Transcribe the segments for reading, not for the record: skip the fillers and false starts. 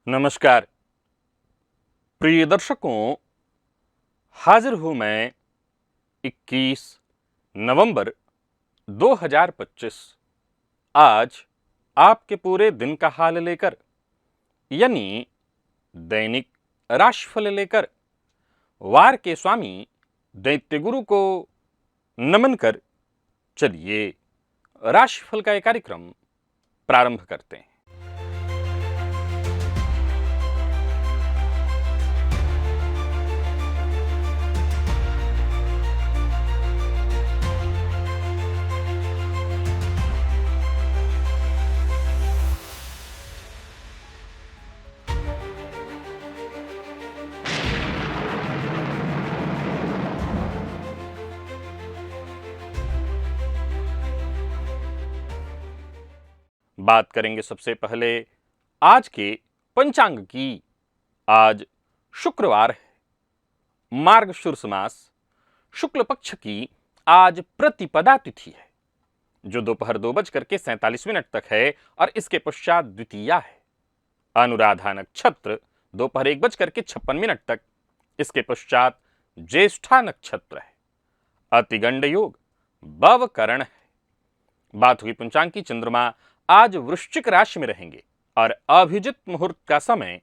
नमस्कार प्रिय दर्शकों, हाजिर हूं मैं 21 नवंबर 2025 आज आपके पूरे दिन का हाल लेकर, यानी दैनिक राशिफल लेकर वार के स्वामी दैत्य गुरु को नमन कर चलिए राशिफल का यह कार्यक्रम प्रारंभ करते हैं। बात करेंगे सबसे पहले आज के पंचांग की। आज शुक्रवार है, मार्गशीर्ष मास शुक्ल पक्ष की आज प्रतिपदा तिथि है जो दोपहर 2:47 तक है और इसके पश्चात द्वितीया है। अनुराधा नक्षत्र दोपहर 1:56 तक, इसके पश्चात ज्येष्ठा नक्षत्र है। अतिगंड योग भवकरण है। बात हुई पंचांग की। चंद्रमा आज वृश्चिक राशि में रहेंगे और अभिजित मुहूर्त का समय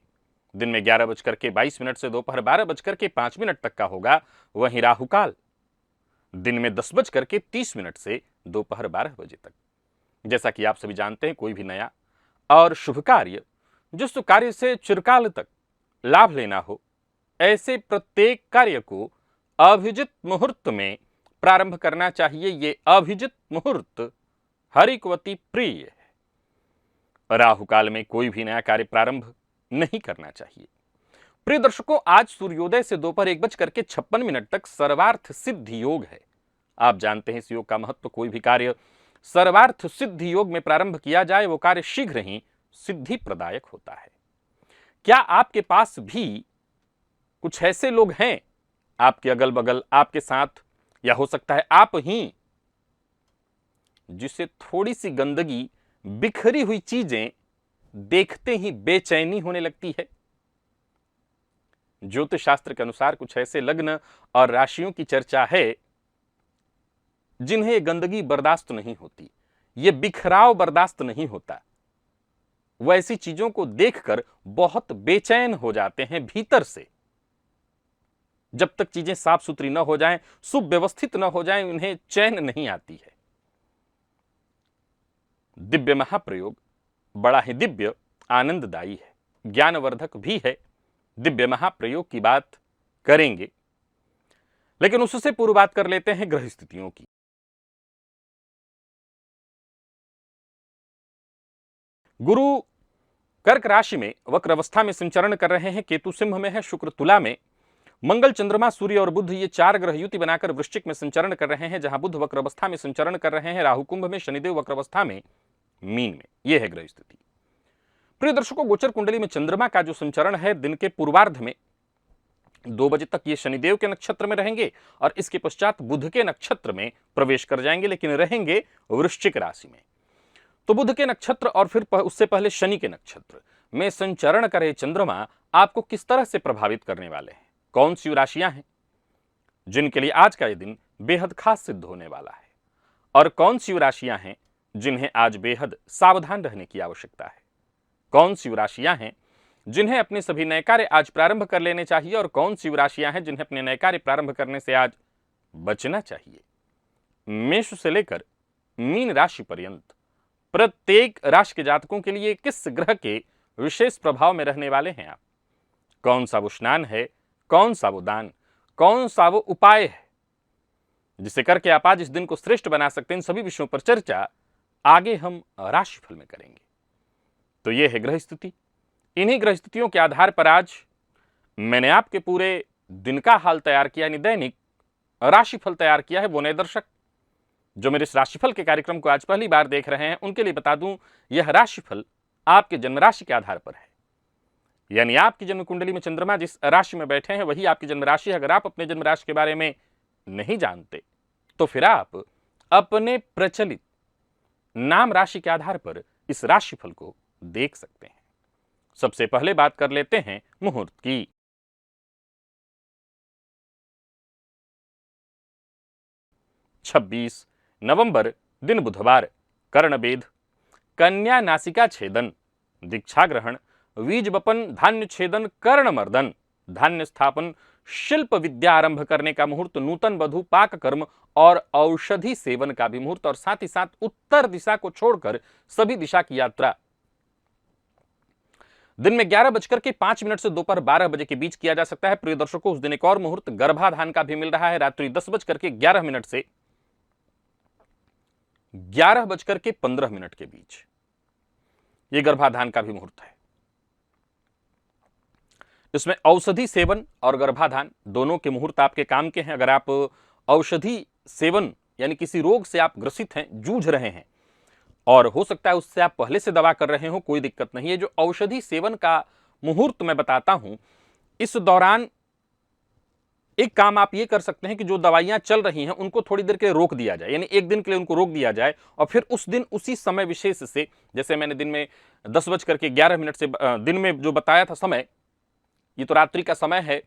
दिन में 11:22 से दोपहर 12:05 तक का होगा। वहीं राहुकाल दिन में 10:30 से दोपहर 12 बजे तक। जैसा कि आप सभी जानते हैं, कोई भी नया और शुभ कार्य, जिस कार्य से चिरकाल तक लाभ लेना हो, ऐसे प्रत्येक कार्य को अभिजित मुहूर्त में प्रारंभ करना चाहिए। ये अभिजित मुहूर्त हरिकवती प्रिय है। राहुकाल में कोई भी नया कार्य प्रारंभ नहीं करना चाहिए। प्रिय दर्शकों, आज सूर्योदय से दोपहर 1:56 तक सर्वार्थ सिद्धि योग है। आप जानते हैं इस योग का महत्व। कोई भी कार्य सर्वार्थ सिद्धि योग में प्रारंभ किया जाए, वो कार्य शीघ्र ही सिद्धि प्रदायक होता है। क्या आपके पास भी कुछ ऐसे लोग हैं, आपके अगल बगल, आपके साथ, या हो सकता है आप ही, जिसे थोड़ी सी गंदगी, बिखरी हुई चीजें देखते ही बेचैनी होने लगती है? ज्योतिष शास्त्र के अनुसार कुछ ऐसे लग्न और राशियों की चर्चा है जिन्हें गंदगी बर्दाश्त नहीं होती, ये बिखराव बर्दाश्त नहीं होता। वो ऐसी चीजों को देखकर बहुत बेचैन हो जाते हैं भीतर से। जब तक चीजें साफ सुथरी न हो जाएं, सुव्यवस्थित न हो जाएं, उन्हें चैन नहीं आती है। दिव्य महाप्रयोग बड़ा ही दिव्य आनंददायी है, ज्ञानवर्धक भी है। दिव्य महाप्रयोग की बात करेंगे, लेकिन उससे पूर्व बात कर लेते हैं ग्रह स्थितियों की। गुरु कर्क राशि में वक्र अवस्था में संचरण कर रहे हैं। केतु सिंह में है, शुक्र तुला में, मंगल, चंद्रमा, सूर्य और बुध, ये 4 ग्रह युति बनाकर वृश्चिक में संचरण कर रहे हैं, जहां बुध वक्र अवस्था में संचरण कर रहे हैं। राहु कुंभ में, शनिदेव वक्र अवस्था में मीन में। यह है ग्रह स्थिति। प्रिय दर्शकों, गोचर कुंडली में चंद्रमा का जो संचरण है, दिन के पूर्वार्ध में 2 बजे तक ये शनिदेव के नक्षत्र में रहेंगे और इसके पश्चात बुध के नक्षत्र में प्रवेश कर जाएंगे, लेकिन रहेंगे वृश्चिक राशि में। तो बुध के नक्षत्र और फिर उससे पहले शनि के नक्षत्र में संचरण करे चंद्रमा आपको किस तरह से प्रभावित करने वाले हैं? कौन सी राशियां हैं जिनके लिए आज का यह दिन बेहद खास सिद्ध होने वाला है, और कौन सी राशियां हैं जिन्हें आज बेहद सावधान रहने की आवश्यकता है? कौन सी राशियां हैं जिन्हें अपने सभी नए कार्य आज प्रारंभ कर लेने चाहिए, और कौन सी राशियां हैं जिन्हें अपने नए कार्य प्रारंभ करने से आज बचना चाहिए? मेष से लेकर मीन राशि पर्यंत प्रत्येक राशि के जातकों के लिए किस ग्रह के विशेष प्रभाव में रहने वाले हैं आप? कौन सा वो स्नान है, कौन सा वो दान, कौन सा वो उपाय है जिसे करके आप आज इस दिन को श्रेष्ठ बना सकते हैं? इन सभी विषयों पर चर्चा आगे हम राशिफल में करेंगे। तो यह है ग्रह स्थिति। इन्हीं ग्रह स्थितियों के आधार पर आज मैंने आपके पूरे दिन का हाल तैयार किया, यानी दैनिक राशिफल तैयार किया है। वो नए दर्शक जो मेरे इस राशिफल के कार्यक्रम को आज पहली बार देख रहे हैं, उनके लिए बता दूं, यह राशिफल आपके जन्म राशि के आधार पर है। यानी आपकी जन्म कुंडली में चंद्रमा जिस राशि में बैठे हैं वही आपकी जन्म राशि है। अगर आप अपने जन्म राशि के बारे में नहीं जानते तो फिर आप अपने प्रचलित नाम राशि के आधार पर इस राशिफल को देख सकते हैं। सबसे पहले बात कर लेते हैं मुहूर्त की। 26 नवंबर दिन बुधवार, कर्णवेध, कन्या नासिका छेदन, दीक्षा ग्रहण, बीज बपन, धान्य छेदन, कर्णमर्दन, धान्य स्थापन, शिल्प विद्या आरंभ करने का मुहूर्त, नूतन वधु पाक कर्म और औषधि सेवन का भी मुहूर्त, और साथ ही साथ उत्तर दिशा को छोड़कर सभी दिशा की यात्रा दिन में 11:05 से दोपहर 12 बजे के बीच किया जा सकता है। प्रिय दर्शकों, उस दिन एक और मुहूर्त गर्भाधान का भी मिल रहा है, रात्रि 10:11 से 11:15 के बीच यह गर्भाधान का भी मुहूर्त है। इसमें औषधि सेवन और गर्भाधान दोनों के मुहूर्त आपके काम के हैं। अगर आप औषधि सेवन यानी किसी रोग से आप ग्रसित हैं, जूझ रहे हैं, और हो सकता है उससे आप पहले से दवा कर रहे हो, कोई दिक्कत नहीं है। जो औषधि सेवन का मुहूर्त मैं बताता हूं, इस दौरान एक काम आप ये कर सकते हैं कि जो दवाइयां चल रही हैं उनको थोड़ी देर के लिए रोक दिया जाए, यानी एक दिन के लिए उनको रोक दिया जाए, और फिर उस दिन उसी समय विशेष से, जैसे मैंने दिन में 10:11 से दिन में जो बताया था समय, ये तो रात्रि का समय है,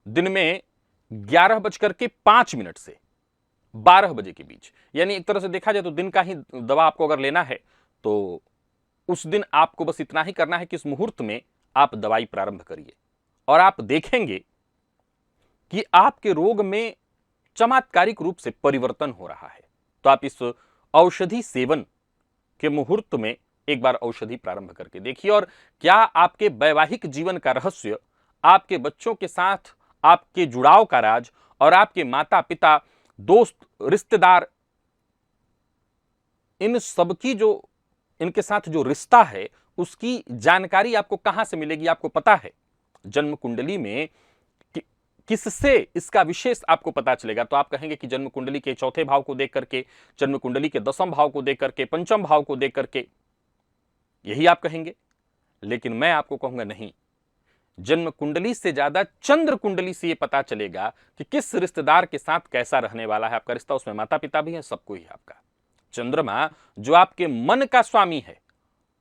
दिन में 11:05 से 12 बजे के बीच, यानी एक तरह से देखा जाए तो दिन का ही दवा आपको अगर लेना है तो उस दिन आपको बस इतना ही करना है कि इस मुहूर्त में आप दवाई प्रारंभ करिए, और आप देखेंगे कि आपके रोग में चमत्कारिक रूप से परिवर्तन हो रहा है। तो आप इस औषधि सेवन के मुहूर्त में एक बार औषधि प्रारंभ करके देखिए, और क्या आपके वैवाहिक जीवन का रहस्य, आपके बच्चों के साथ आपके जुड़ाव का राज, और आपके माता पिता, दोस्त, रिश्तेदार, इन सबकी जो इनके साथ जो रिश्ता है उसकी जानकारी आपको कहां से मिलेगी, आपको पता है। जन्म कुंडली में किससे इसका विशेष आपको पता चलेगा, तो आप कहेंगे कि जन्म कुंडली के चौथे भाव को देख करके, जन्म कुंडली के 10वें भाव को देख करके, 5वें भाव को देख करके, यही आप कहेंगे। लेकिन मैं आपको कहूंगा नहीं, जन्म कुंडली से ज्यादा चंद्र कुंडली से यह पता चलेगा कि किस रिश्तेदार के साथ कैसा रहने वाला है आपका रिश्ता। उसमें माता पिता भी है, सबको ही आपका चंद्रमा जो आपके मन का स्वामी है,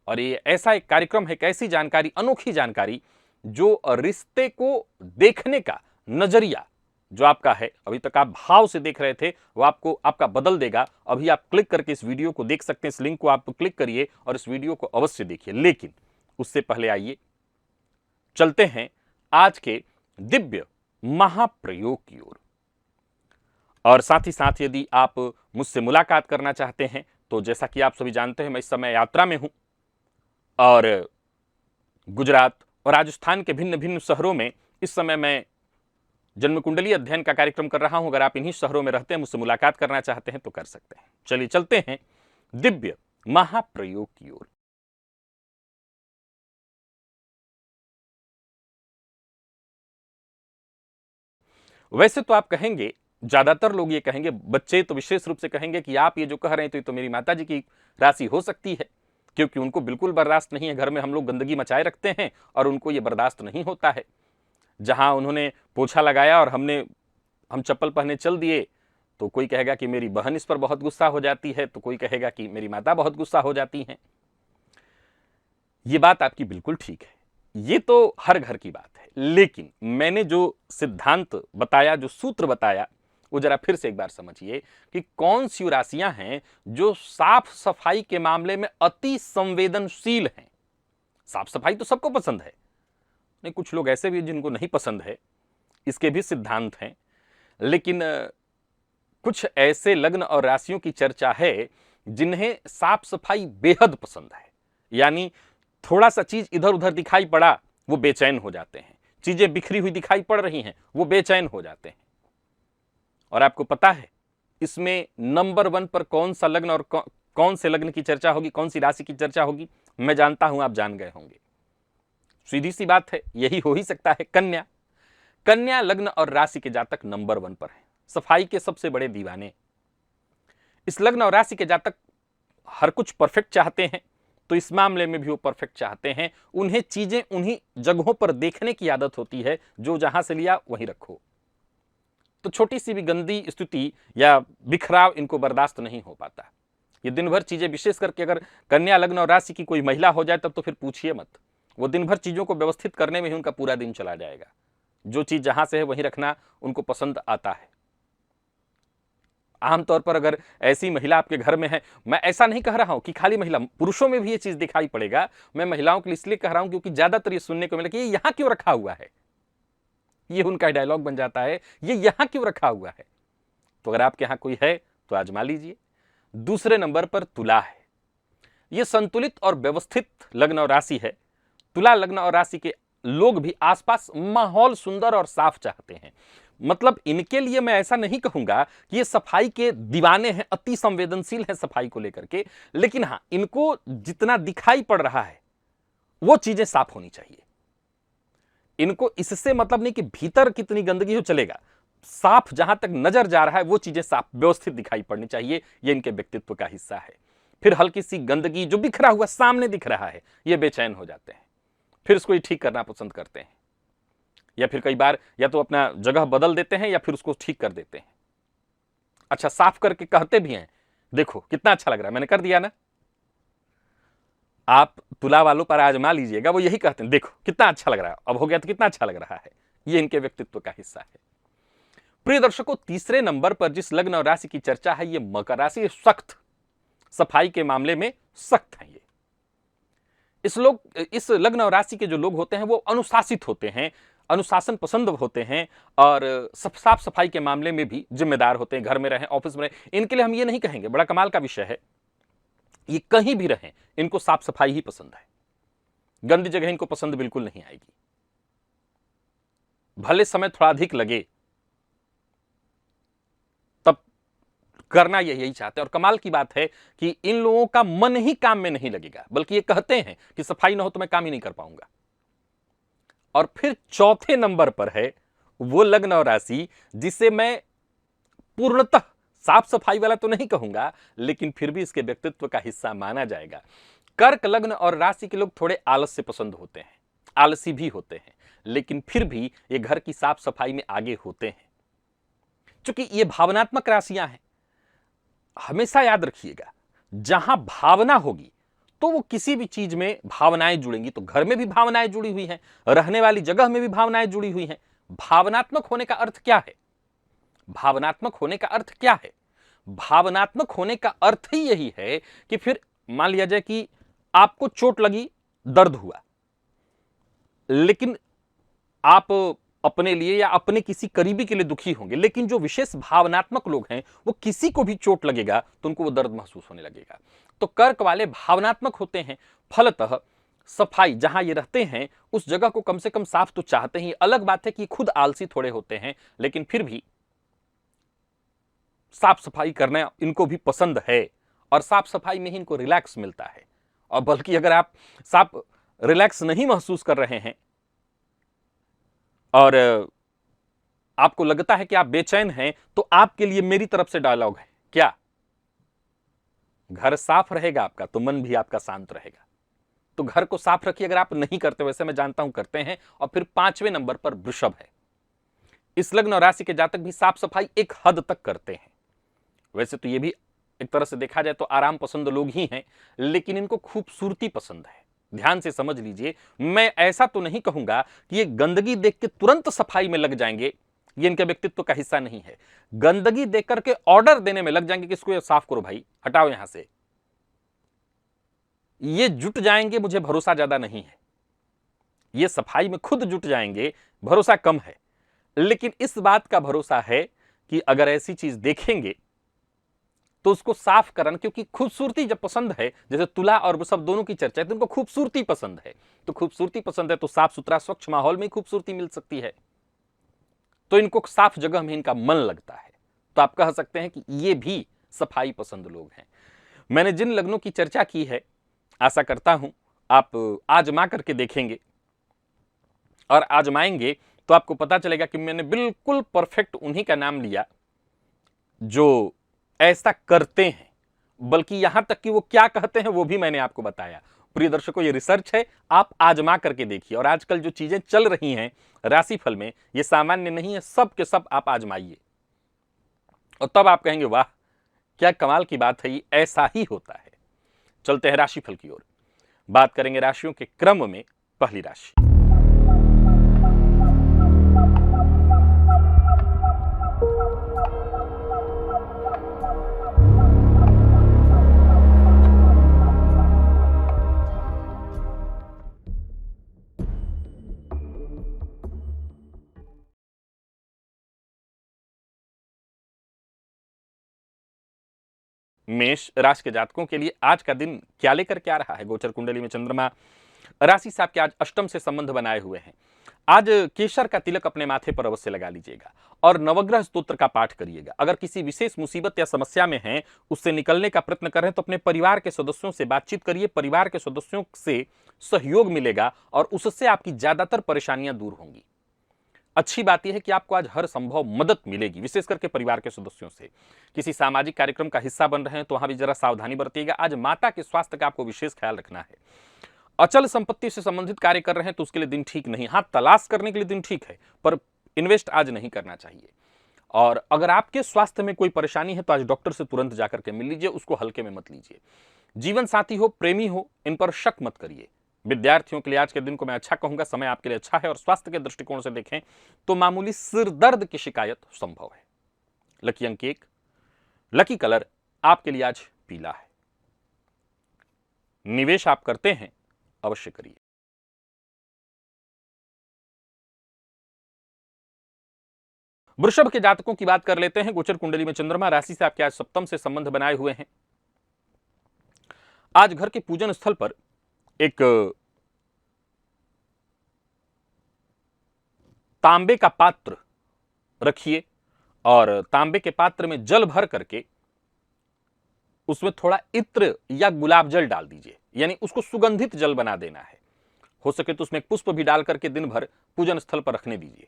और ये ऐसा एक कार्यक्रम है, एक ऐसी जानकारी, अनोखी जानकारी, जो रिश्ते को देखने का नजरिया जो आपका है, अभी तक आप भाव से देख रहे थे, वो आपका बदल देगा। अभी आप क्लिक करके इस वीडियो को देख सकते हैं, इस लिंक को आप क्लिक करिए और इस वीडियो को अवश्य देखिए। लेकिन उससे पहले आइए चलते हैं आज के दिव्य महाप्रयोग की ओर, और साथ ही साथ यदि आप मुझसे मुलाकात करना चाहते हैं तो जैसा कि आप सभी जानते हैं, मैं इस समय यात्रा में हूं, और गुजरात और राजस्थान के भिन्न भिन्न शहरों में इस समय मैं जन्म कुंडली अध्ययन का कार्यक्रम कर रहा हूं। अगर आप इन्हीं शहरों में रहते हैं, मुझसे मुलाकात करना चाहते हैं तो कर सकते हैं। चलिए चलते हैं दिव्य महाप्रयोग की ओर। वैसे तो आप कहेंगे, ज्यादातर लोग ये कहेंगे, बच्चे तो विशेष रूप से कहेंगे कि आप ये जो कह रहे हैं तो ये तो मेरी माता जी की राशि हो सकती है, क्योंकि उनको बिल्कुल बर्दाश्त नहीं है, घर में हम लोग गंदगी मचाए रखते हैं और उनको ये बर्दाश्त नहीं होता है। जहां उन्होंने पोछा लगाया और हम चप्पल पहने चल दिए तो कोई कहेगा कि मेरी बहन इस पर बहुत गुस्सा हो जाती है, तो कोई कहेगा कि मेरी माता बहुत गुस्सा हो जाती हैं। ये बात आपकी बिल्कुल ठीक है, ये तो हर घर की बात है। लेकिन मैंने जो सिद्धांत बताया, जो सूत्र बताया, वो जरा फिर से एक बार समझिए कि कौन सी राशियां हैं जो साफ सफाई के मामले में अति संवेदनशील हैं। साफ सफाई तो सबको पसंद है, नहीं, कुछ लोग ऐसे भी जिनको नहीं पसंद है, इसके भी सिद्धांत हैं। लेकिन कुछ ऐसे लग्न और राशियों की चर्चा है जिन्हें साफ सफाई बेहद पसंद है, यानी थोड़ा सा चीज इधर उधर दिखाई पड़ा वो बेचैन हो जाते हैं, चीजें बिखरी हुई दिखाई पड़ रही हैं वो बेचैन हो जाते हैं। और आपको पता है इसमें नंबर 1 पर कौन सा लग्न और कौन से लग्न की चर्चा होगी, कौन सी राशि की चर्चा होगी? मैं जानता हूं आप जान गए होंगे। सीधी सी बात है, यही हो ही सकता है, कन्या। कन्या लग्न और राशि के जातक नंबर 1 पर है, सफाई के सबसे बड़े दीवाने। इस लग्न और राशि के जातक हर कुछ परफेक्ट चाहते हैं, तो इस मामले में भी वो परफेक्ट चाहते हैं। उन्हें चीजें उन्हीं जगहों पर देखने की आदत होती है, जो जहां से लिया वहीं रखो। तो छोटी सी भी गंदी स्थिति या बिखराव इनको बर्दाश्त नहीं हो पाता। ये दिन भर चीजें, विशेष करके अगर कन्या लग्न और राशि की कोई महिला हो जाए तब तो फिर पूछिए मत। वो दिन भर चीजों को व्यवस्थित करने में ही उनका पूरा दिन चला जाएगा। जो चीज जहां से है वहीं रखना उनको पसंद आता है। आमतौर पर अगर ऐसी महिला आपके घर में है, मैं ऐसा नहीं कह रहा हूं कि खाली महिला, पुरुषों में भी ये चीज दिखाई पड़ेगा। मैं महिलाओं के लिए इसलिए कह रहा हूं क्योंकि ज्यादातर ये सुनने को मिला कि ये यहां क्यों रखा हुआ है। ये उनका डायलॉग बन जाता है, ये यहां क्यों रखा हुआ है। तो अगर आपके यहां कोई है तो आजमा लीजिए। दूसरे नंबर पर तुला है। यह संतुलित और व्यवस्थित लग्न और राशि है। तुला लग्न और राशि के लोग भी आसपास माहौल सुंदर और साफ चाहते हैं। मतलब इनके लिए मैं ऐसा नहीं कहूंगा कि ये सफाई के दीवाने हैं, अति संवेदनशील हैं सफाई को लेकर के, लेकिन हां, इनको जितना दिखाई पड़ रहा है वो चीजें साफ होनी चाहिए। इनको इससे मतलब नहीं कि भीतर कितनी गंदगी हो, चलेगा, साफ जहां तक नजर जा रहा है वो चीजें साफ व्यवस्थित दिखाई पड़नी चाहिए। ये इनके व्यक्तित्व का हिस्सा है। फिर हल्की सी गंदगी जो बिखरा हुआ सामने दिख रहा है, ये बेचैन हो जाते हैं, फिर उसको ठीक करना पसंद करते हैं, या फिर कई बार या तो अपना जगह बदल देते हैं या फिर उसको ठीक कर देते हैं। अच्छा, साफ करके कहते भी हैं, देखो कितना अच्छा लग रहा है, मैंने कर दिया ना। आप तुला वालों पर आजमा लीजिएगा, वो यही कहते हैं, देखो कितना अच्छा लग रहा है, अब हो गया तो कितना अच्छा लग रहा है। ये इनके व्यक्तित्व का हिस्सा है। प्रिय दर्शकों, तीसरे नंबर पर जिस लग्न और राशि की चर्चा है, ये मकर राशि। सख्त सफाई के मामले में सख्त है ये। इस लग्न और राशि के जो लोग होते हैं वो अनुशासित होते हैं, अनुशासन पसंद होते हैं, और साफ सफाई के मामले में भी जिम्मेदार होते हैं। घर में रहें, ऑफिस में रहें, इनके लिए हम ये नहीं कहेंगे, बड़ा कमाल का विषय है, ये कहीं भी रहें इनको साफ सफाई ही पसंद है। गंदी जगह इनको पसंद बिल्कुल नहीं आएगी, भले समय थोड़ा अधिक लगे, तब करना यही चाहते हैं। और कमाल की बात है कि इन लोगों का मन ही काम में नहीं लगेगा, बल्कि ये कहते हैं कि सफाई ना हो तो मैं काम ही नहीं कर पाऊंगा। और फिर चौथे नंबर पर है वो लग्न और राशि जिसे मैं पूर्णतः साफ सफाई वाला तो नहीं कहूंगा, लेकिन फिर भी इसके व्यक्तित्व का हिस्सा माना जाएगा। कर्क लग्न और राशि के लोग थोड़े आलस्य पसंद होते हैं, आलसी भी होते हैं, लेकिन फिर भी ये घर की साफ सफाई में आगे होते हैं। क्योंकि ये भावनात्मक राशियां हैं। हमेशा याद रखिएगा, जहां भावना होगी तो वो किसी भी चीज में भावनाएं जुड़ेंगी। तो घर में भी भावनाएं जुड़ी हुई हैं, रहने वाली जगह में भी भावनाएं जुड़ी हुई हैं। भावनात्मक होने का अर्थ क्या है? भावनात्मक होने का अर्थ क्या है? भावनात्मक होने का अर्थ ही यही है कि फिर मान लिया जाए कि आपको चोट लगी, दर्द हुआ, लेकिन आप अपने लिए या अपने किसी करीबी के लिए दुखी होंगे, लेकिन जो विशेष भावनात्मक लोग हैं वो किसी को भी चोट लगेगा तो उनको वो दर्द महसूस होने लगेगा। तो कर्क वाले भावनात्मक होते हैं, फलतः सफाई जहां ये रहते हैं उस जगह को कम से कम साफ तो चाहते हैं। अलग बात है कि खुद आलसी थोड़े होते हैं, लेकिन फिर भी साफ सफाई करना इनको भी पसंद है, और साफ सफाई में ही इनको रिलैक्स मिलता है। और बल्कि अगर आप साफ रिलैक्स नहीं महसूस कर रहे हैं और आपको लगता है कि आप बेचैन हैं, तो आपके लिए मेरी तरफ से डायलॉग है, क्या? घर साफ रहेगा आपका तो मन भी आपका शांत रहेगा। तो घर को साफ रखिए। अगर आप नहीं करते, वैसे मैं जानता हूं करते हैं। और फिर पांचवें नंबर पर वृषभ है। इस लग्न और राशि के जातक भी साफ सफाई एक हद तक करते हैं। वैसे तो ये भी एक तरह से देखा जाए तो आराम पसंद लोग ही हैं, लेकिन इनको खूबसूरती पसंद है। ध्यान से समझ लीजिए, मैं ऐसा तो नहीं कहूंगा कि ये गंदगी देख के तुरंत सफाई में लग जाएंगे, ये इनके व्यक्तित्व का हिस्सा नहीं है। गंदगी देख करके ऑर्डर देने में लग जाएंगे कि इसको ये साफ करो भाई, हटाओ यहां से। ये जुट जाएंगे, मुझे भरोसा ज्यादा नहीं है। ये सफाई में खुद जुट जाएंगे, भरोसा कम है। लेकिन इस बात का भरोसा है कि अगर ऐसी चीज देखेंगे तो उसको साफ करना, क्योंकि खूबसूरती जब पसंद है, जैसे तुला और वृषभ दोनों की चर्चा है, तो उनको खूबसूरती पसंद है। तो खूबसूरती पसंद है तो साफ सुथरा स्वच्छ माहौल में खूबसूरती मिल सकती है। तो इनको साफ जगह में इनका मन लगता है। तो आप कह सकते हैं कि ये भी सफाई पसंद लोग हैं। मैंने जिन लग्नों की चर्चा की है, आशा करता हूं आप आजमा करके देखेंगे, और आजमाएंगे तो आपको पता चलेगा कि मैंने बिल्कुल परफेक्ट उन्हीं का नाम लिया जो ऐसा करते हैं। बल्कि यहां तक कि वो क्या कहते हैं वो भी मैंने आपको बताया। प्रिय दर्शकों, ये रिसर्च है, आप आजमा करके देखिए। और आजकल जो चीजें चल रही हैं राशिफल में, ये सामान्य नहीं है, सब के सब आप आजमाइए, और तब आप कहेंगे वाह, क्या कमाल की बात है, ये ऐसा ही होता है। चलते हैं राशिफल की ओर। बात करेंगे राशियों के क्रम में। पहली राशि मेष राशि के जातकों के लिए आज का दिन क्या लेकर के आ रहा है। गोचर कुंडली में चंद्रमा राशि से आपके आज अष्टम से संबंध बनाए हुए हैं। आज केसर का तिलक अपने माथे पर अवश्य लगा लीजिएगा और नवग्रह स्तोत्र का पाठ करिएगा। अगर किसी विशेष मुसीबत या समस्या में हैं, उससे निकलने का प्रयत्न कर रहे हैं, तो अपने परिवार के सदस्यों से बातचीत करिए। परिवार के सदस्यों से सहयोग मिलेगा और उससे आपकी ज्यादातर परेशानियां दूर होंगी। अच्छी बात यह है कि आपको आज हर संभव मदद मिलेगी, विशेष करके परिवार के सदस्यों से। किसी सामाजिक कार्यक्रम का हिस्सा बन रहे हैं तो वहां भी जरा सावधानी बरतिएगा। आज माता के स्वास्थ्य का आपको विशेष ख्याल रखना है। अचल संपत्ति से संबंधित कार्य कर रहे हैं तो उसके लिए दिन ठीक नहीं। हाँ, तलाश करने के लिए दिन ठीक है, पर इन्वेस्ट आज नहीं करना चाहिए। और अगर आपके स्वास्थ्य में कोई परेशानी है तो आज डॉक्टर से तुरंत जाकर के मिल लीजिए, उसको हल्के में मत लीजिए। जीवन साथी हो, प्रेमी हो, इन पर शक मत करिए। विद्यार्थियों के लिए आज के दिन को मैं अच्छा कहूंगा, समय आपके लिए अच्छा है। और स्वास्थ्य के दृष्टिकोण से देखें तो मामूली सिर दर्द की शिकायत संभव है। लकी अंक 1, लकी कलर आपके लिए आज पीला है। निवेश आप करते हैं, अवश्य करिए। वृषभ के जातकों की बात कर लेते हैं। गोचर कुंडली में चंद्रमा राशि से आपके आज सप्तम से संबंध बनाए हुए हैं। आज घर के पूजन स्थल पर एक तांबे का पात्र रखिए और तांबे के पात्र में जल भर करके उसमें थोड़ा इत्र या गुलाब जल डाल दीजिए, यानी उसको सुगंधित जल बना देना है। हो सके तो उसमें पुष्प भी डाल करके दिन भर पूजन स्थल पर रखने दीजिए,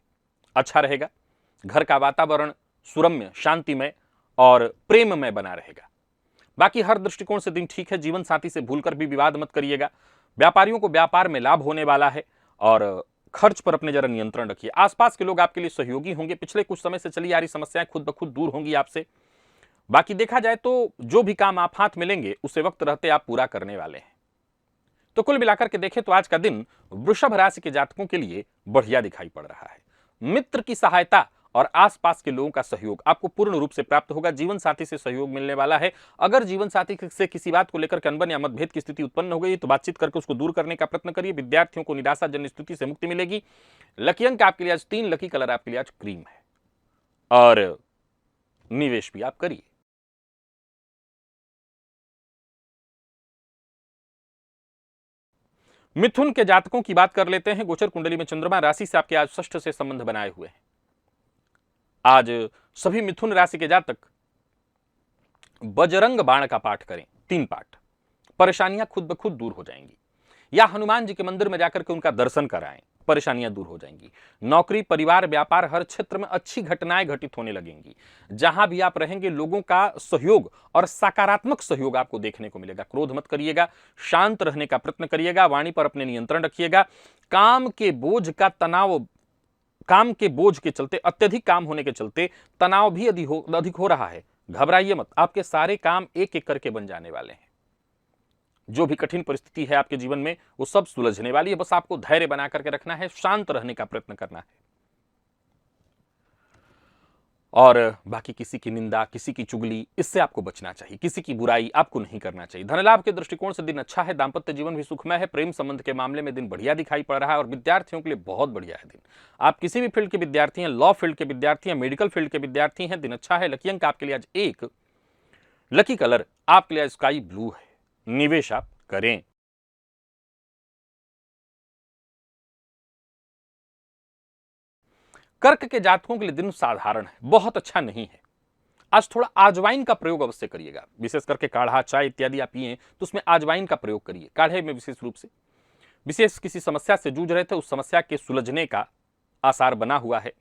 अच्छा रहेगा। घर का वातावरण सुरम्य, शांतिमय और प्रेममय बना रहेगा। बाकी हर दृष्टिकोण से दिन ठीक है। जीवन साथी से भूलकर भी विवाद मत करिएगा। व्यापारियों को व्यापार में लाभ होने वाला है और खर्च पर अपने जरा नियंत्रण रखिए। आसपास के लोग आपके लिए सहयोगी होंगे। पिछले कुछ समय से चली आ रही समस्याएं खुद ब खुद दूर होंगी आपसे। बाकी देखा जाए तो जो भी काम आप हाथ में लेंगे उसे वक्त रहते आप पूरा करने वाले हैं। तो कुल मिलाकर के देखें तो आज का दिन वृषभ राशि के जातकों के लिए बढ़िया दिखाई पड़ रहा है। मित्र की सहायता और आसपास के लोगों का सहयोग आपको पूर्ण रूप से प्राप्त होगा। जीवन साथी से सहयोग मिलने वाला है। अगर जीवन साथी से किसी बात को लेकर अनबन या मतभेद की स्थिति उत्पन्न हो गई तो बातचीत करके उसको दूर करने का प्रयत्न करिए। विद्यार्थियों को निराशाजनक स्थिति से मुक्ति मिलेगी। लकी अंक आपके लिए आज 3, लकी कलर आपके लिए आज क्रीम है और निवेश भी आप करिए। मिथुन के जातकों की बात कर लेते हैं। गोचर कुंडली में चंद्रमा राशि से आपके आज षष्ठ से संबंध बनाए हुए हैं। आज सभी मिथुन राशि के जातक बजरंग बाण का पाठ करें, 3 पाठ। परेशानियां खुद ब खुद दूर हो जाएंगी। या हनुमान जी के मंदिर में जाकर के उनका दर्शन कराएं, परेशानियां दूर हो जाएंगी। नौकरी, परिवार, व्यापार, हर क्षेत्र में अच्छी घटनाएं घटित होने लगेंगी। जहां भी आप रहेंगे लोगों का सहयोग और सकारात्मक सहयोग आपको देखने को मिलेगा। क्रोध मत करिएगा, शांत रहने का प्रयत्न करिएगा। वाणी पर अपने नियंत्रण रखिएगा। काम के बोझ के चलते, अत्यधिक काम होने के चलते तनाव भी अधिक हो रहा है। घबराइए मत, आपके सारे काम एक एक करके बन जाने वाले हैं। जो भी कठिन परिस्थिति है आपके जीवन में वो सब सुलझने वाली है। बस आपको धैर्य बना करके रखना है, शांत रहने का प्रयत्न करना है और बाकी किसी की निंदा, किसी की चुगली, इससे आपको बचना चाहिए। किसी की बुराई आपको नहीं करना चाहिए। धन लाभ के दृष्टिकोण से दिन अच्छा है। दांपत्य जीवन भी सुखमय है। प्रेम संबंध के मामले में दिन बढ़िया दिखाई पड़ रहा है और विद्यार्थियों के लिए बहुत बढ़िया है दिन। आप किसी भी फील्ड के विद्यार्थी हैं, लॉ फील्ड के विद्यार्थी हैं, मेडिकल फील्ड के विद्यार्थी हैं, दिन अच्छा है। लकी अंक आपके लिए आज 1, लकी कलर आपके लिए स्काई ब्लू है। निवेश आप करें। कर्क के जातकों के लिए दिन साधारण है, बहुत अच्छा नहीं है। आज थोड़ा अजवाइन का प्रयोग अवश्य करिएगा। विशेष करके काढ़ा, चाय इत्यादि आप पिए तो उसमें अजवाइन का प्रयोग करिए। काढ़े में विशेष रूप से विशेष किसी समस्या से जूझ रहे थे, उस समस्या के सुलझने का आसार बना हुआ है।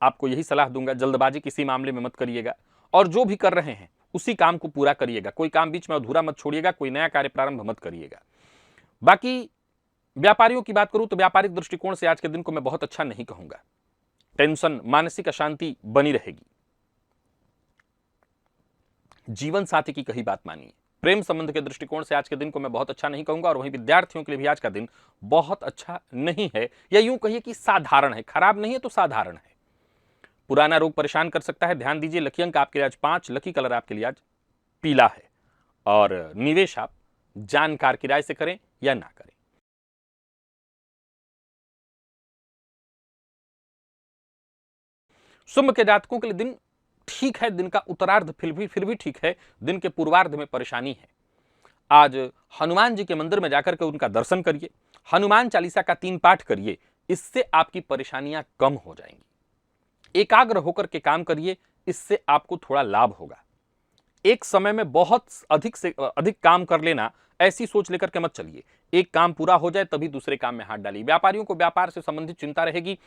आपको यही सलाह दूंगा, जल्दबाजी किसी मामले में मत करिएगा और जो भी कर रहे हैं उसी काम को पूरा करिएगा। कोई काम बीच में अधूरा मत छोड़िएगा। कोई नया कार्य प्रारंभ मत करिएगा। बाकी व्यापारियों की बात करूं तो व्यापारिक दृष्टिकोण से आज के दिन को मैं बहुत अच्छा नहीं कहूंगा। टेंशन, मानसिक अशांति बनी रहेगी। जीवन साथी की कही बात मानिए। प्रेम संबंध के दृष्टिकोण से आज के दिन को मैं बहुत अच्छा नहीं कहूंगा, और वहीं विद्यार्थियों के लिए भी आज का दिन बहुत अच्छा नहीं है, या यूं कहिए कि साधारण है। खराब नहीं है तो साधारण है। पुराना रोग परेशान कर सकता है, ध्यान दीजिए। लकी अंक आपके लिए आज 5, लकी कलर आपके लिए आज पीला है, और निवेश आप जानकार की राय से करें या ना करें। शुभ के जातकों के लिए दिन ठीक है, दिन का उत्तरार्ध फिर भी ठीक है, दिन के पूर्वार्ध में परेशानी है। आज हनुमान जी के मंदिर में जाकर के उनका दर्शन करिए, हनुमान चालीसा का 3 पाठ करिए, इससे आपकी परेशानियां कम हो जाएंगी। एकाग्र होकर के काम करिए, इससे आपको थोड़ा लाभ होगा। एक समय में बहुत अधिक से अधिक काम कर लेना, ऐसी सोच लेकर के मत चलिए। एक काम पूरा हो जाए तभी दूसरे काम में हाथ डालिए। व्यापारियों को व्यापार से संबंधित चिंता रहेगी।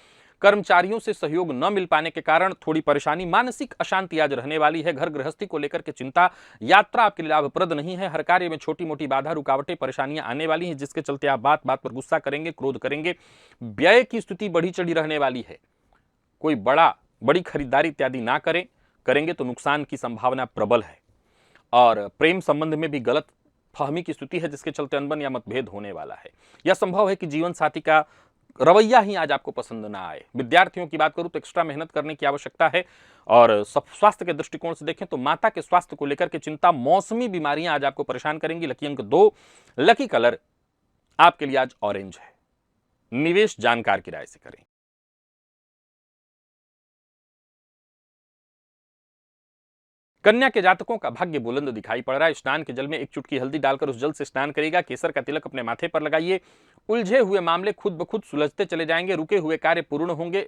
कर्मचारियों से सहयोग न मिल पाने के कारण थोड़ी परेशानी, मानसिक अशांति आज रहने वाली है। घर गृहस्थी को लेकर के चिंता, यात्रा आपके लिए लाभप्रद नहीं है। हर कार्य में छोटी मोटी बाधा, रुकावटें, परेशानियां आने वाली हैं, जिसके चलते आप बात बात पर गुस्सा करेंगे, क्रोध करेंगे। व्यय की स्थिति बढ़ी चढ़ी रहने वाली है। कोई बड़ी खरीदारी इत्यादि ना करेंगे तो नुकसान की संभावना प्रबल है। और प्रेम संबंध में भी गलत फहमी की स्थिति है, जिसके चलते अनबन या मतभेद होने वाला है। यह संभव है कि जीवन साथी का रवैया ही आज आपको पसंद ना आए। विद्यार्थियों की बात करूं तो एक्स्ट्रा मेहनत करने की आवश्यकता है। और स्वास्थ्य के दृष्टिकोण से देखें तो माता के स्वास्थ्य को लेकर के चिंता, मौसमी बीमारियां आज आपको परेशान करेंगी। लकी अंक 2, लकी कलर आपके लिए आज ऑरेंज है। निवेश जानकार की राय से करें। कन्या के जातकों का भाग्य बुलंद दिखाई पड़ रहा है। स्नान के जल में 1 चुटकी हल्दी डालकर उस जल से स्नान करिएगा। केसर का तिलक अपने माथे पर लगाइए। उलझे हुए मामले खुद ब खुद सुलझते चले जाएंगे। रुके हुए कार्य पूर्ण होंगे।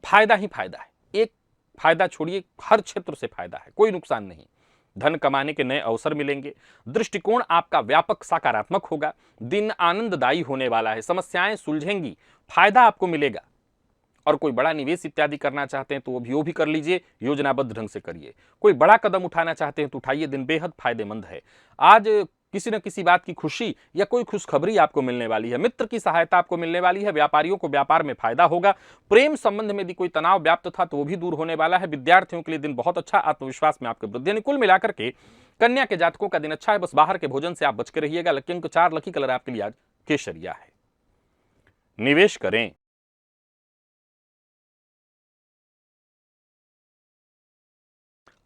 फायदा ही फायदा है। एक फायदा छोड़िए, हर क्षेत्र से फायदा है, कोई नुकसान नहीं। धन कमाने के नए अवसर मिलेंगे। दृष्टिकोण आपका व्यापक सकारात्मक होगा। दिन आनंददायी होने वाला है। समस्याएं सुलझेंगी, फायदा आपको मिलेगा। और कोई बड़ा निवेश इत्यादि करना चाहते हैं तो वो भी कर लीजिए, योजनाबद्ध ढंग से करिए। कोई बड़ा कदम उठाना चाहते हैं तो उठाइए, दिन बेहद फायदेमंद है। आज किसी न किसी बात की खुशी या कोई खुशखबरी आपको मिलने वाली है। मित्र की सहायता आपको मिलने वाली है। व्यापारियों को व्यापार में फायदा होगा। प्रेम संबंध में यदि कोई तनाव व्याप्त था तो वो भी दूर होने वाला है। विद्यार्थियों के लिए दिन बहुत अच्छा, आत्मविश्वास में आपके वृद्धि। कुल मिलाकर के कन्या के जातकों का दिन अच्छा है। बस बाहर के भोजन से आप बच के रहिएगा। लकी अंक 4, लकी कलर आपके लिए आज केसरिया है। निवेश करें।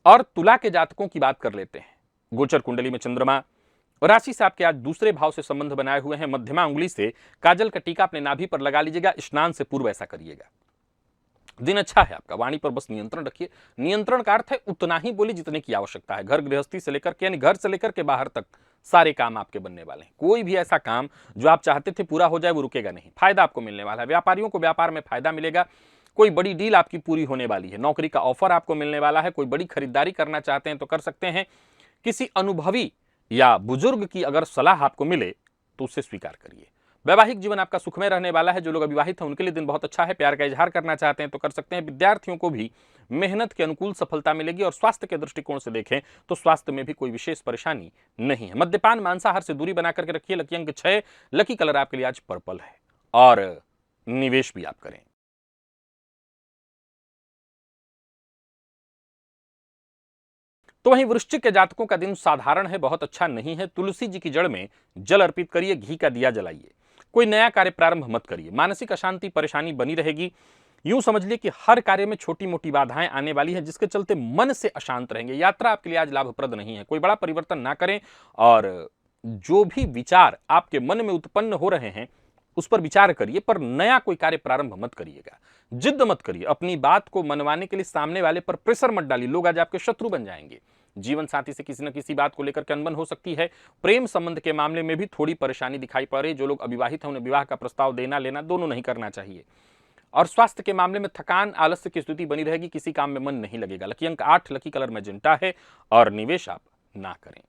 और तुला के जातकों की बात कर लेते हैं। गोचर कुंडली में चंद्रमा राशि से आपके आज दूसरे भाव से संबंध बनाए हुए हैं। मध्यमा उंगली से काजल का टीका अपने नाभि पर लगा लीजिएगा। स्नान से पूर्व ऐसा करिएगा। दिन अच्छा है आपका। वाणी पर बस नियंत्रण रखिए। नियंत्रण का अर्थ है उतना ही बोली जितने की आवश्यकता है। घर गृहस्थी से लेकर के, यानी घर से लेकर के बाहर तक सारे काम आपके बनने वाले हैं। कोई भी ऐसा काम जो आप चाहते थे पूरा हो जाए वो रुकेगा नहीं। फायदा आपको मिलने वाला है। व्यापारियों को व्यापार में फायदा मिलेगा। कोई बड़ी डील आपकी पूरी होने वाली है। नौकरी का ऑफर आपको मिलने वाला है। कोई बड़ी खरीदारी करना चाहते हैं तो कर सकते हैं। किसी अनुभवी या बुजुर्ग की अगर सलाह आपको मिले तो उसे स्वीकार करिए। वैवाहिक जीवन आपका सुखमय रहने वाला है। जो लोग अविवाहित हैं उनके लिए दिन बहुत अच्छा है। प्यार का इजहार करना चाहते हैं तो कर सकते हैं। विद्यार्थियों को भी मेहनत के अनुकूल सफलता मिलेगी। और स्वास्थ्य के दृष्टिकोण से देखें तो स्वास्थ्य में भी कोई विशेष परेशानी नहीं है। मद्यपान, मांसाहार से दूरी बना करके रखिए। लकी अंक 6, लकी कलर आपके लिए आज पर्पल है। और निवेश भी आप करें। तो वहीं वृश्चिक के जातकों का दिन साधारण है, बहुत अच्छा नहीं है। तुलसी जी की जड़ में जल अर्पित करिए। घी का दिया जलाइए। कोई नया कार्य प्रारंभ मत करिए। मानसिक अशांति, परेशानी बनी रहेगी। यूं समझ लिए कि हर कार्य में छोटी मोटी बाधाएं आने वाली है, जिसके चलते मन से अशांत रहेंगे। यात्रा आपके लिए आज लाभप्रद नहीं है। कोई बड़ा परिवर्तन ना करें। और जो भी विचार आपके मन में उत्पन्न हो रहे हैं उस पर विचार करिए, पर नया कोई कार्य प्रारंभ मत करिएगा। जिद मत करिए। अपनी बात को मनवाने के लिए सामने वाले पर प्रेशर मत डालिए। लोग आज आपके शत्रु बन जाएंगे। जीवन साथी से किसी न किसी बात को लेकर के अनबन हो सकती है। प्रेम संबंध के मामले में भी थोड़ी परेशानी दिखाई पड़ रही है। जो लोग अविवाहित हैं उन्हें विवाह का प्रस्ताव देना लेना दोनों नहीं करना चाहिए। और स्वास्थ्य के मामले में थकान, आलस्य की स्थिति बनी रहेगी। किसी काम में मन नहीं लगेगा। लकी अंक 8, लकी कलर मैजेंटा है। और निवेश आप ना करें।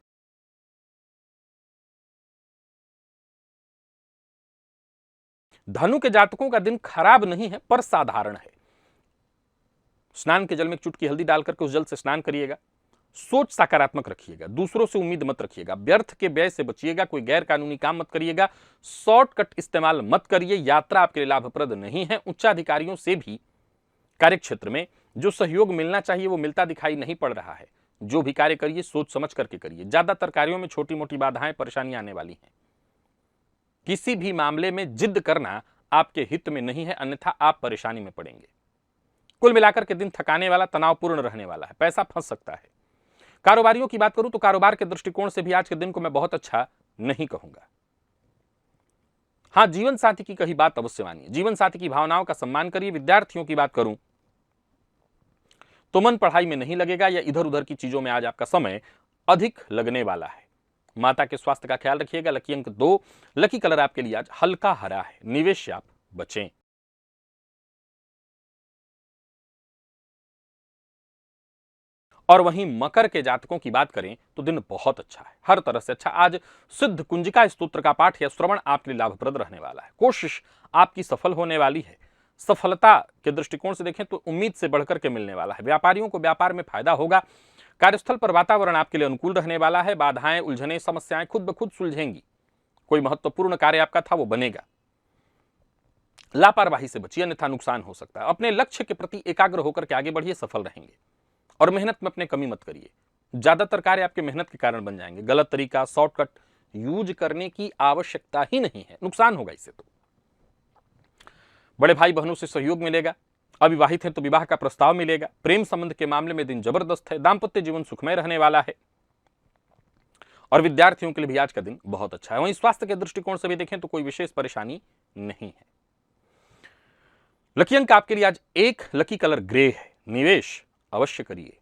धनु के जातकों का दिन खराब नहीं है, पर साधारण है। स्नान के जल में 1 चुटकी हल्दी डालकर के उस जल से स्नान करिएगा। सोच सकारात्मक रखिएगा। दूसरों से उम्मीद मत रखिएगा। व्यर्थ के व्यय से बचिएगा। कोई गैर कानूनी काम मत करिएगा। शॉर्टकट इस्तेमाल मत करिए। यात्रा आपके लिए लाभप्रद नहीं है। उच्चाधिकारियों से भी कार्यक्षेत्र में जो सहयोग मिलना चाहिए वो मिलता दिखाई नहीं पड़ रहा है। जो भी कार्य करिए सोच समझ करके करिए। ज्यादातर कार्यों में छोटी मोटी बाधाएं परेशानियां आने वाली हैं। किसी भी मामले में जिद करना आपके हित में नहीं है, अन्यथा आप परेशानी में पड़ेंगे। कुल मिलाकर के दिन थकाने वाला, तनावपूर्ण रहने वाला है, पैसा फंस सकता है। कारोबारियों की बात करूं तो कारोबार के दृष्टिकोण से भी आज के दिन को मैं बहुत अच्छा नहीं कहूंगा। हां, जीवन साथी की कही बात अवश्य मानिए, जीवन साथी की भावनाओं का सम्मान करिए। विद्यार्थियों की बात करूं तो मन पढ़ाई में नहीं लगेगा या इधर उधर की चीजों में आज आपका समय अधिक लगने वाला है। माता के स्वास्थ्य का ख्याल रखिएगा। लकी अंक 2, लकी कलर आपके लिए आज हल्का हरा है, निवेश से आप बचें। और वहीं मकर के जातकों की बात करें तो दिन बहुत अच्छा है, हर तरह से अच्छा। आज सिद्ध कुंजिका स्तोत्र का पाठ या श्रवण आपके लिए लाभप्रद रहने वाला है। कोशिश आपकी सफल होने वाली है। सफलता के दृष्टिकोण से देखें तो उम्मीद से बढ़कर के मिलने वाला है। व्यापारियों को व्यापार में फायदा होगा। कार्यस्थल पर वातावरण आपके लिए अनुकूल रहने वाला है। बाधाएं, उलझने, समस्याएं खुद ब खुद सुलझेंगी। कोई महत्वपूर्ण कार्य आपका था वो बनेगा। लापरवाही से बचिए, अन्यथा नुकसान हो सकता है। अपने लक्ष्य के प्रति एकाग्र होकर के आगे बढ़िए, सफल रहेंगे। और मेहनत में अपने कमी मत करिए। ज्यादातर कार्य आपके मेहनत के कारण बन जाएंगे। गलत तरीका, शॉर्टकट यूज करने की आवश्यकता ही नहीं है, नुकसान होगा इससे। तो बड़े भाई बहनों से सहयोग मिलेगा। अविवाहित है तो विवाह का प्रस्ताव मिलेगा। प्रेम संबंध के मामले में दिन जबरदस्त है। दाम्पत्य जीवन सुखमय रहने वाला है। और विद्यार्थियों के लिए भी आज का दिन बहुत अच्छा है। वहीं स्वास्थ्य के दृष्टिकोण से भी देखें तो कोई विशेष परेशानी नहीं है। लकी अंक आपके लिए आज 1, लकी कलर ग्रे है, निवेश अवश्य करिए।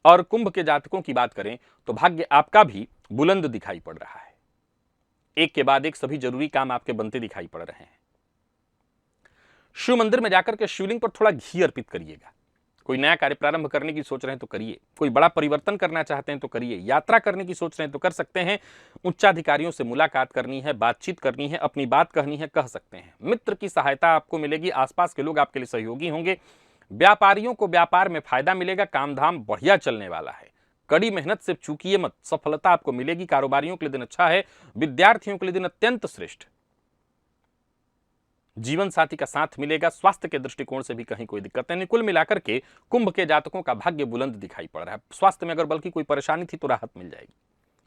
और कुंभ के जातकों की बात करें तो भाग्य आपका भी बुलंद दिखाई पड़ रहा है। एक के बाद एक सभी जरूरी काम आपके बनते दिखाई पड़ रहे हैं। शिव मंदिर में जाकर के शिवलिंग पर थोड़ा घी अर्पित करिएगा। कोई नया कार्य प्रारंभ करने की सोच रहे हैं तो करिए। कोई बड़ा परिवर्तन करना चाहते हैं तो करिए। यात्रा करने की सोच रहे हैं तो कर सकते हैं। उच्चाधिकारियों से मुलाकात करनी है, बातचीत करनी है, अपनी बात कहनी है, कह सकते हैं। मित्र की सहायता आपको मिलेगी। आसपास के लोग आपके लिए सहयोगी होंगे। व्यापारियों को व्यापार में फायदा मिलेगा। काम धाम बढ़िया चलने वाला है। कड़ी मेहनत से चूकिए मत, सफलता आपको मिलेगी। कारोबारियों के लिए दिन अच्छा है। विद्यार्थियों के लिए दिन अत्यंत श्रेष्ठ। जीवन साथी का साथ मिलेगा। स्वास्थ्य के दृष्टिकोण से भी कहीं कोई दिक्कत नहीं। कुल मिलाकर के कुंभ के जातकों का भाग्य बुलंद दिखाई पड़ रहा है। स्वास्थ्य में अगर बल्कि कोई परेशानी थी तो राहत मिल जाएगी,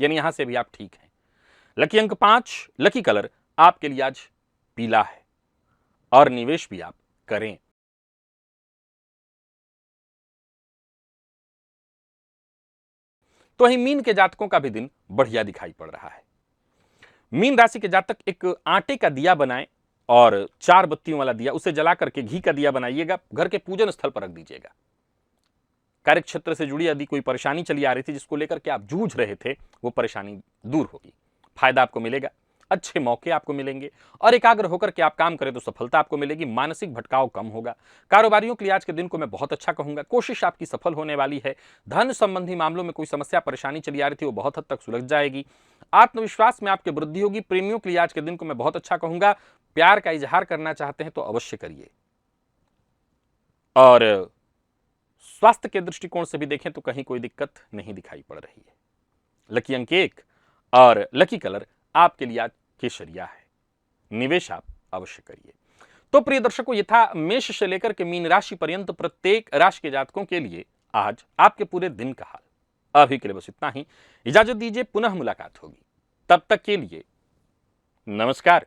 यानी यहां से भी आप ठीक हैं। लकी अंक 5, लकी कलर आपके लिए आज पीला है। और निवेश भी आप करें। तो वहीं मीन के जातकों का भी दिन बढ़िया दिखाई पड़ रहा है। मीन राशि के जातक एक आटे का दिया बनाएं और 4 बत्तियों वाला दिया, उसे जला करके घी का दिया बनाइएगा। घर के पूजन स्थल पर रख दीजिएगा। कार्य क्षेत्र से जुड़ी यदि कोई परेशानी चली आ रही थी जिसको लेकर के आप जूझ रहे थे, वो परेशानी दूर होगी। फायदा आपको मिलेगा। अच्छे मौके आपको मिलेंगे। और एकाग्र होकर के आप काम करें तो सफलता आपको मिलेगी। मानसिक भटकाव कम होगा। कारोबारियों के लिए आज के दिन को मैं बहुत अच्छा कहूंगा। कोशिश आपकी सफल होने वाली है। धन संबंधी मामलों में कोई समस्या परेशानी चली आ रही थी वो बहुत हद तक सुलझ जाएगी। आत्मविश्वास में आपकी वृद्धि होगी। प्रेमियों के लिए आज के दिन को मैं बहुत अच्छा कहूंगा। प्यार का इजहार करना चाहते हैं तो अवश्य करिए। और स्वास्थ्य के दृष्टिकोण से भी देखें तो कहीं कोई दिक्कत नहीं दिखाई पड़ रही है। लकी अंक 1 और लकी कलर आपके लिए आज केसरिया है। निवेश आप अवश्य करिए। तो प्रिय दर्शकों, ये था मेष से लेकर के मीन राशि पर्यंत प्रत्येक राशि के जातकों के लिए आज आपके पूरे दिन का हाल। अभी के लिए बस इतना ही। इजाजत दीजिए, पुनः मुलाकात होगी। तब तक के लिए नमस्कार।